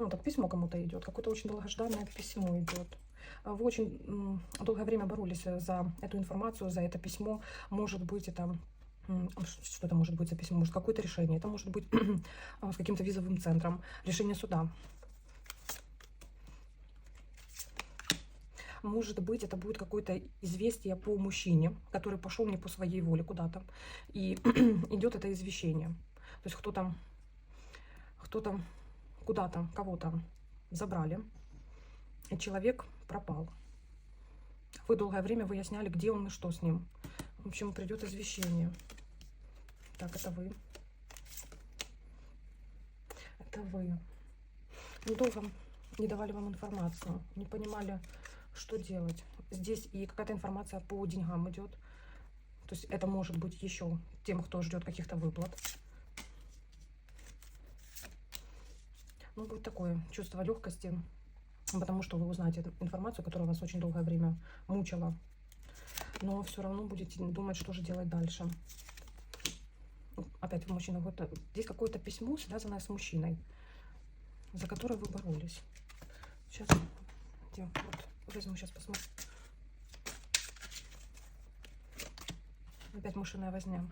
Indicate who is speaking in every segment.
Speaker 1: Ну, так письмо кому-то идет, какое-то очень долгожданное письмо идет. Вы очень долгое время боролись за эту информацию, за это письмо. Может быть, это что это может быть за письмо? Может, какое-то решение. Это может быть с каким-то визовым центром, решение суда. Может быть, это будет какое-то известие по мужчине, который пошел не по своей воле куда-то. И идет это извещение. То есть кто-то куда-то, кого-то забрали, и человек пропал. Вы долгое время выясняли, где он и что с ним. В общем, придет извещение. Так, это вы. Это вы. Ну, долго не давали вам информацию, не понимали, что делать. Здесь и какая-то информация по деньгам идет. То есть это может быть еще тем, кто ждет каких-то выплат. Ну, будет такое чувство легкости, потому что вы узнаете информацию, которая вас очень долгое время мучила. Но все равно будете думать, что же делать дальше. Опять мужчина. Вот здесь какое-то письмо, связанное с мужчиной, за которое вы боролись. Сейчас вот, возьму, сейчас посмотрю. Опять мышиная возня.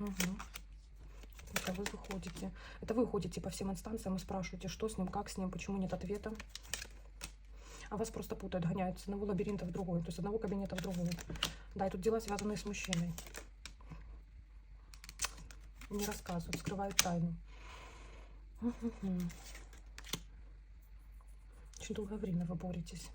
Speaker 1: Угу. Это вы выходите. Это вы ходите по всем инстанциям и спрашиваете, что с ним, как с ним, почему нет ответа. А вас просто путают, гоняют с одного лабиринта в другой, то есть с одного кабинета в другой. Да, и тут дела, связанные с мужчиной. Не рассказывают, скрывают тайну. Очень долгое время вы боретесь.